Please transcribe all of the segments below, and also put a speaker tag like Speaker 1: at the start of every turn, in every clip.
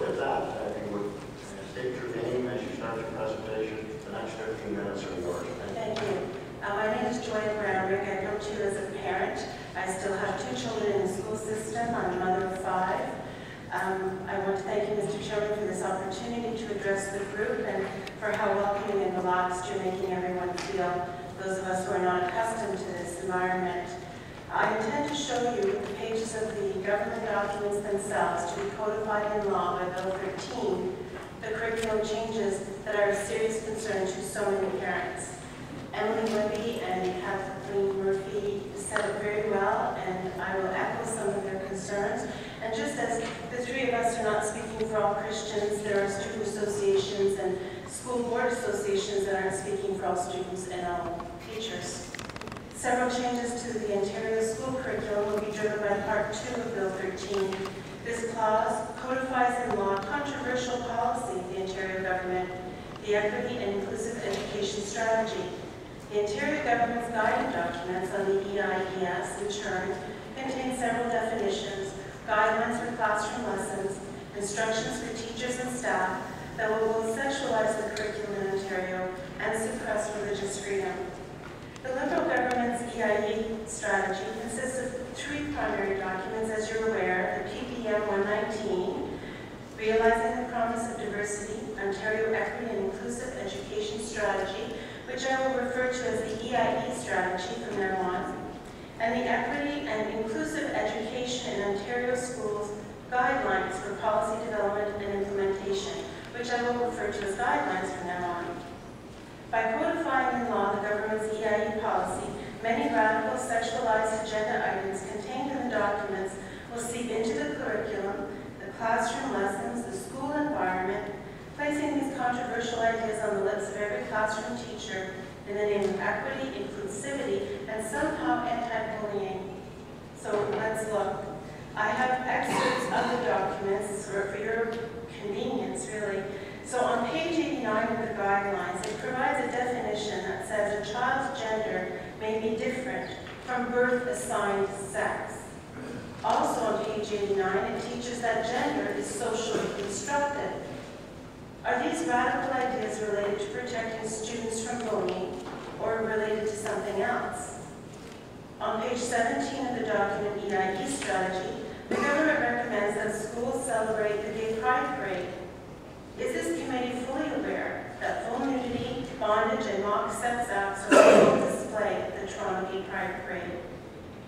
Speaker 1: with that, if you would state your name as you start your presentation, the next 15 minutes are yours.
Speaker 2: Thank you. My name is Johanne Brownrigg. I come to you as a parent. I still have 2 children in the school system. I'm a mother of 5. I want to thank you, Mr. Chairman, for this opportunity to address the group and for how welcoming and relaxed you're making everyone feel, those of us who are not accustomed to this environment. I intend to show you the pages of the government documents themselves to be codified in law by Bill 13, the curriculum changes that are a serious concern to so many parents. Emily Libby and Kathleen Murphy said it very well, and I will echo some of their concerns. And just as the 3 of us are not speaking for all Christians, there are student associations and school board associations that aren't speaking for all students and all teachers. Several changes to the Ontario school curriculum will be driven by Part 2 of Bill 13. This clause codifies in law controversial policy of the Ontario government, the Equity and Inclusive Education Strategy. The Ontario government's guiding documents on the EIES, in turn, contain several definitions, guidelines for classroom lessons, instructions for teachers and staff that will both sexualize the curriculum in Ontario and suppress religious freedom. The Liberal government's EIE strategy consists of 3 primary documents, as you're aware: the PPM 119, Realizing the Promise of Diversity, Ontario Equity and Inclusive Education Strategy, which I will refer to as the EIE strategy from now on, and the Equity and Inclusive Education in Ontario Schools Guidelines for Policy Development and Implementation, which I will refer to as guidelines from now on. By codifying in law the government's EIE policy, many radical sexualized agenda items contained in the documents will seep into the curriculum, the classroom lessons, the school environment, placing these controversial ideas on the lips of every classroom teacher in the name of equity, inclusivity, and somehow anti-bullying. So let's look. I have excerpts of the documents for your convenience, really. So on page 89 of the guidelines, it provides a definition that says a child's gender may be different from birth assigned sex. Also on page 89, it teaches that gender is socially constructed. Are these radical ideas related to protecting students from bullying or related to something else? On page 17 of the document EIE strategy, the government recommends that schools celebrate the Gay Pride Parade. Is this committee fully aware that full nudity, bondage, and mock sex acts are on display at the Toronto Gay Pride Parade?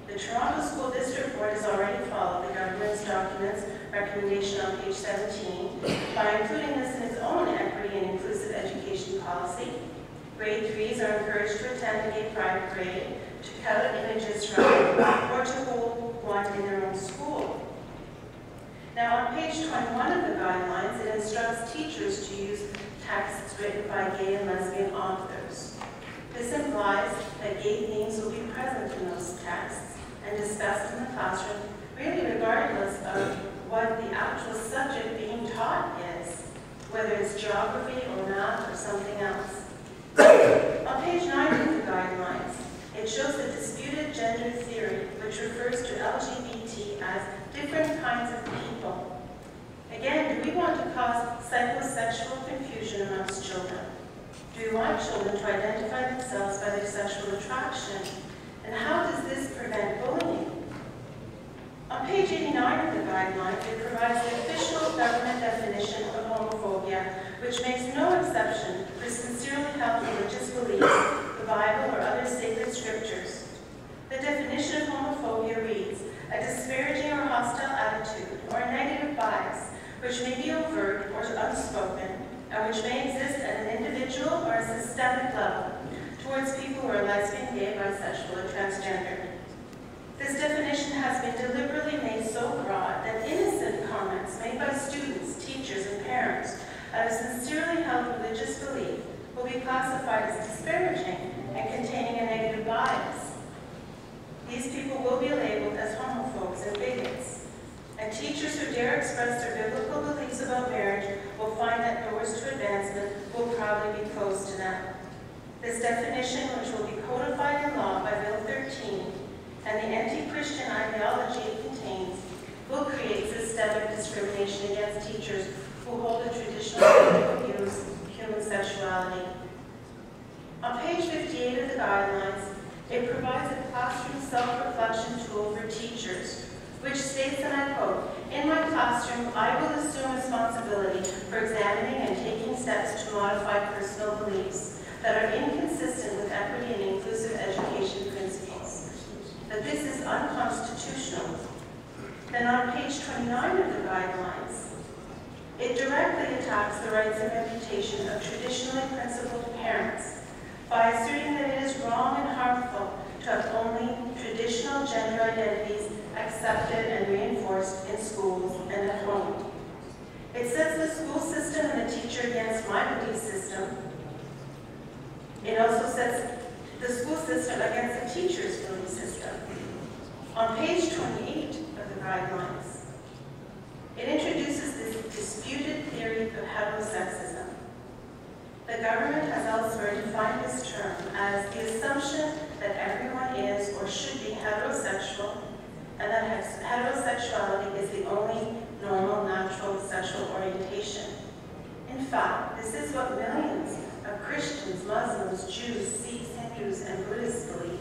Speaker 2: The Toronto School District Board has already followed the government's documents recommendation on page 17 by including this in its own equity and inclusive education policy. Grade 3s are encouraged to attend the Gay Pride Parade, to cut out images from it, or to hold one in their own school. Now on page 21 of the guidelines, it instructs teachers to use texts written by gay and lesbian authors. This implies that gay themes will be present in those texts and discussed in the classroom, really regardless of what the actual subject being taught is, whether it's geography or math or something else. On page 9 of the guidelines, it shows the disputed gender theory, which refers to LGBT as different kinds of people. Again, do we want to cause psychosexual confusion amongst children? Do we want children to identify themselves by their sexual attraction? And how does this prevent bullying? On page 89 of the guidelines, it provides the official government definition of homophobia, which makes no exception for sincerely held religious beliefs, the Bible, or other sacred scriptures. The definition of homophobia reads, a disparaging or hostile attitude or a negative bias, which may be overt or unspoken, and which may exist at an individual or a systemic level towards people who are lesbian, gay, bisexual, or transgender. This definition has been deliberately made so broad that innocent comments made by students, teachers, and parents out of sincerely held religious belief will be classified as disparaging and containing a negative bias. These people will be labeled as homophobes and bigots, and teachers who dare express their biblical beliefs about marriage will find that doors to advancement will probably be closed to them. This definition, which will be codified in law by Bill 13, and the anti-Christian ideology it contains, will create systemic discrimination against teachers who hold a traditional view of human sexuality. On page 58 of the guidelines, it provides a classroom self-reflection tool for teachers, which states, and I quote, "In my classroom, I will assume responsibility for examining and taking steps to modify personal beliefs that are inconsistent with equity and inclusive education principles." That this is unconstitutional. Then on page 29 of the guidelines, it directly attacks the rights and reputation of traditionally principled parents by asserting that it is wrong and harmful to have only traditional gender identities accepted and reinforced in schools and at home. It sets the school system and the teacher against my belief system. It also sets the school system against the teacher's belief system. On page 28 of the guidelines, it introduces this disputed theory of heterosexism. The government has elsewhere defined this term as the assumption that everyone is or should be heterosexual, and that heterosexuality is the only normal, natural sexual orientation. In fact, this is what millions of Christians, Muslims, Jews, Sikhs, Hindus, and Buddhists believe.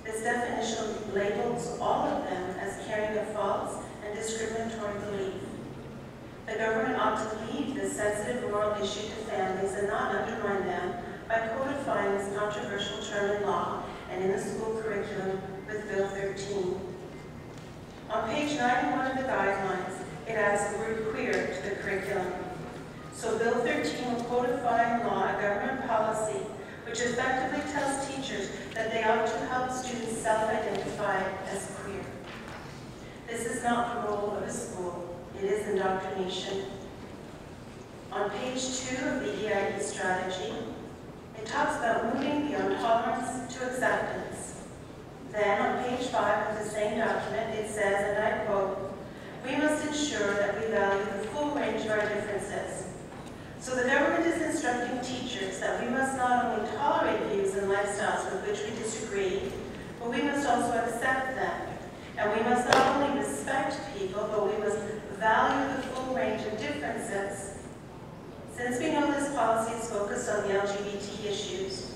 Speaker 2: This definition labels all of them as carrying a false and discriminatory belief. The government ought to leave this sensitive moral issue to families and not undermine them by codifying this controversial term in law and in the school curriculum with Bill 13. On page 91 of the guidelines, it adds the word queer to the curriculum. So Bill 13 will codify in law a government policy which effectively tells teachers that they ought to help students self-identify as queer. This is not the role of a school. It is indoctrination. On page 2 of the EIE strategy, it talks about moving beyond tolerance to acceptance. Then on page 5 of the same document, it says, and I quote, "We must ensure that we value the full range of our differences." So the government is instructing teachers that we must not only tolerate views and lifestyles with which we disagree, but we must also accept them. And we must not only respect people, but we must value the full range of differences. Since we know this policy is focused on the LGBT issues,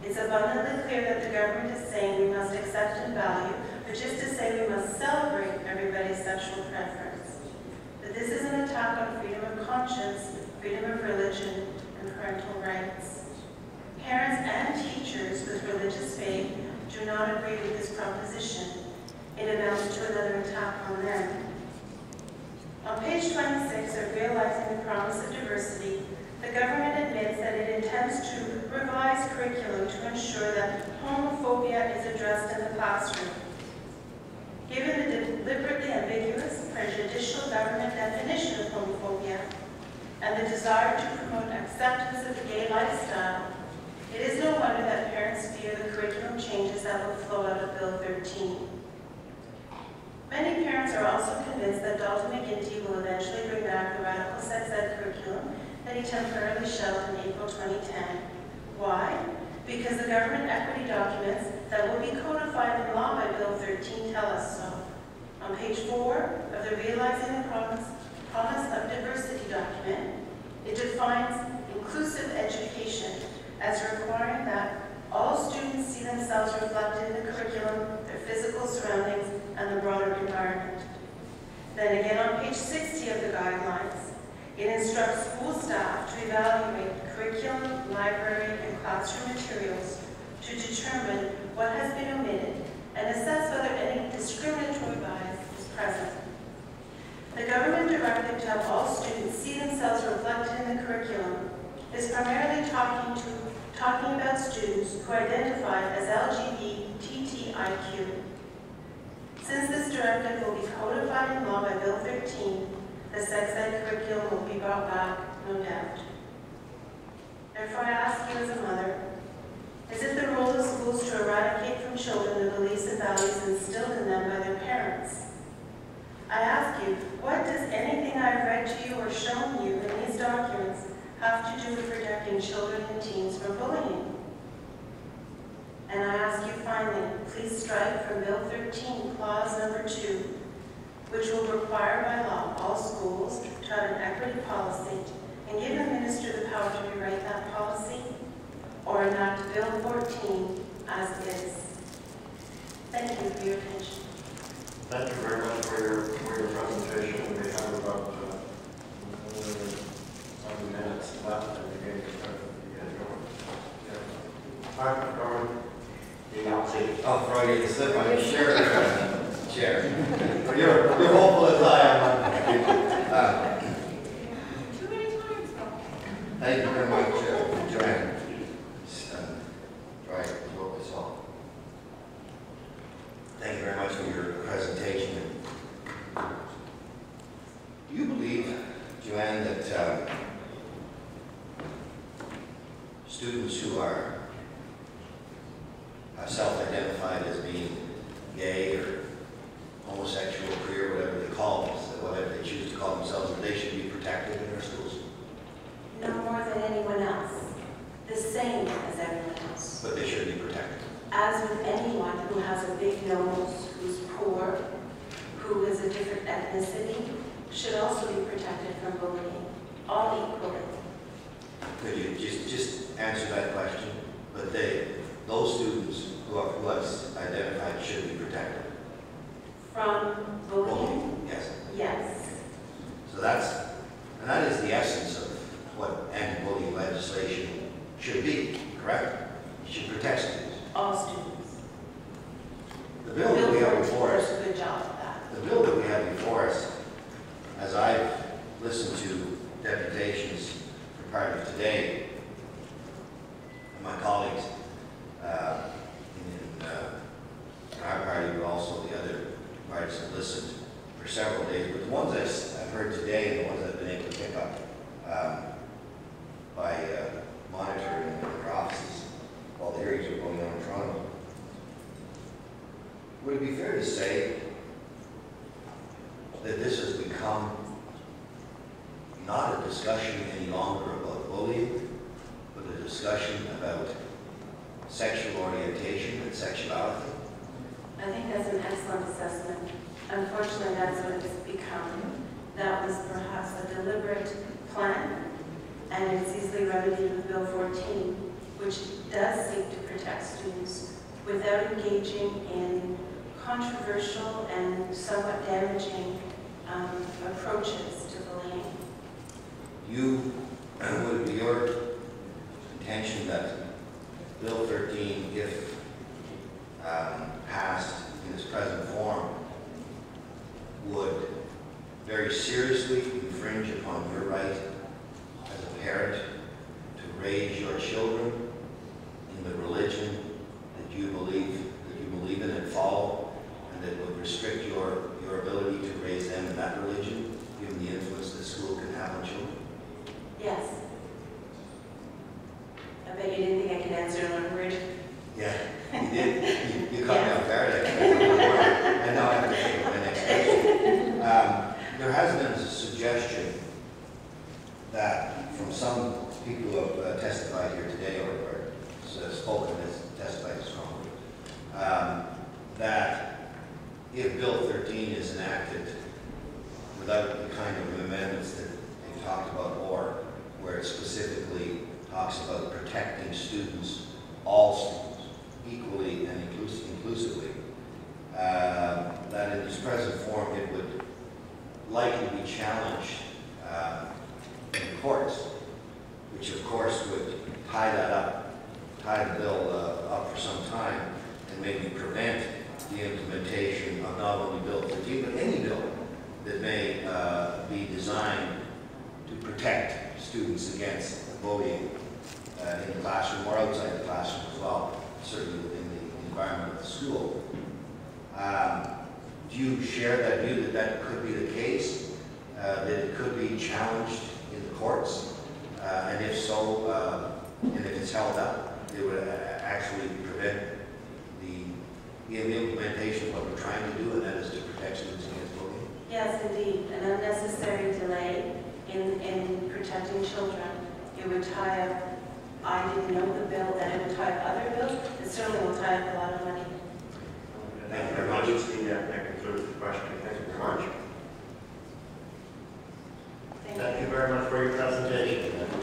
Speaker 2: it's abundantly clear that the government is saying we must accept and value, which is to say we must celebrate everybody's sexual preference. That this is an attack on freedom of conscience, freedom of religion, and parental rights. Parents and teachers with religious faith do not agree with this proposition. It amounts to another attack on them. On page 26 of Realizing the Promise of Diversity, the government admits that it intends to revise curriculum to ensure that homophobia is addressed in the classroom. Given the deliberately ambiguous, prejudicial government definition of homophobia and the desire to promote acceptance of the gay lifestyle, it is no wonder that parents fear the curriculum changes that will flow out of Bill 13. Many parents are also convinced that Dalton McGuinty will eventually bring back the radical sex ed curriculum that he temporarily shelved in April 2010. Why? Because the government equity documents that will be codified in law by Bill 13 tell us so. On page 4 of the Realizing the Promise of Diversity document, it defines inclusive education as requiring that all students see themselves reflected in the curriculum, their physical surroundings, and the broader environment. Then again on page 60 of the guidelines, it instructs school staff to evaluate curriculum, library, and classroom materials to determine what has been omitted and assess whether any discriminatory bias is present. The government directive to have all students see themselves reflected in the curriculum is primarily talking about students who identify as LGBTIQ. Since this directive will be codified in law by Bill 13, the sex ed curriculum will be brought back, no doubt. Therefore, I ask you as a mother, is it the role of schools to eradicate from children the beliefs and values instilled in them by their parents? I ask you, what does anything I've read to you or shown you in these documents have to do with protecting children and teens from bullying? And I ask you finally, please strike from Bill 13, clause number 2, which will require by law all schools to have an equity policy and give the minister the power to rewrite that policy or enact Bill 14 as is. Thank you for your attention.
Speaker 1: Thank you very much for your presentation. We have about 7 minutes left and we're going to start going. All right, Norman.
Speaker 3: I'll throw you the slip on your shirt, Chair. You're hopeful as I am.
Speaker 2: Too many times,
Speaker 3: Thank you very much, Johanne. Right, what we saw. Thank you very much for your presentation. Do you believe, Johanne, that students who are self-identified as being gay or homosexual, queer, whatever they call themselves, whatever they choose to call themselves, that they should be protected in their schools?
Speaker 2: No more than anyone else. The same as everyone else.
Speaker 3: But they should be protected.
Speaker 2: As with anyone who has a big nose, who's poor, who is a different ethnicity, should also be protected from bullying, all equally.
Speaker 3: Could you just answer that question? But those students who are identified should be protected.
Speaker 2: From bullying?
Speaker 3: Yes.
Speaker 2: Yes.
Speaker 3: So that is the essence of what anti-bullying legislation should be, correct? It should protect students.
Speaker 2: All students.
Speaker 3: The bill that we have before us,
Speaker 2: does a good job of that.
Speaker 3: the bill that we have before us, as I've listened to deputations for part of today, and my colleagues in our party, but also the other parties have listened for several days. But the ones I've heard today and the ones I've been able to pick up by monitoring in their offices while the hearings are going on in Toronto, would it be fair to say that this has become not a discussion any longer about bullying, but a discussion about sexual orientation and sexuality?
Speaker 2: I think that's an excellent assessment. Unfortunately, that's what it's become. That was perhaps a deliberate plan, and it's easily remedied with Bill 14, which does seek to protect students without engaging in controversial and somewhat damaging approaches to bullying.
Speaker 3: Would it be your intention that Bill 13, if passed in its present form, would very seriously infringe upon your right as a parent to raise your children in the religion that you believe in and follow, and that would restrict your ability to raise them in that religion, given the influence that school can have on children?
Speaker 2: Yes. I bet you didn't think I could answer in one word.
Speaker 3: Yeah, you did. You caught me off guard. And now I have to think of my next question. There has been a suggestion that from some people who have testified here today or spoken as testified strongly, that if Bill 13 is enacted without the kind of amendments that they've talked about, or where it specifically talks about protecting students, all students, equally and inclusively, that in its present form it would likely be challenged in the courts, which of course would tie the bill up for some time and maybe prevent the implementation of not only Bill 13, but any bill that may be designed to protect students against bullying in the classroom or outside the classroom as well, certainly within the environment of the school. Do you share that view that that could be the case, that it could be challenged in the courts? And if so, and if it's held up, it would actually prevent the implementation of what we're trying to do, and that is to protect students against bullying?
Speaker 2: Yes, indeed. An unnecessary delay in protecting children. It would tie up, I didn't know the bill, that it would tie up other bills. It certainly will tie up a lot of money.
Speaker 1: Thank you very much. answer the question. Thank you very much.
Speaker 2: Thank
Speaker 1: Thank
Speaker 2: you.
Speaker 1: you very much for your presentation.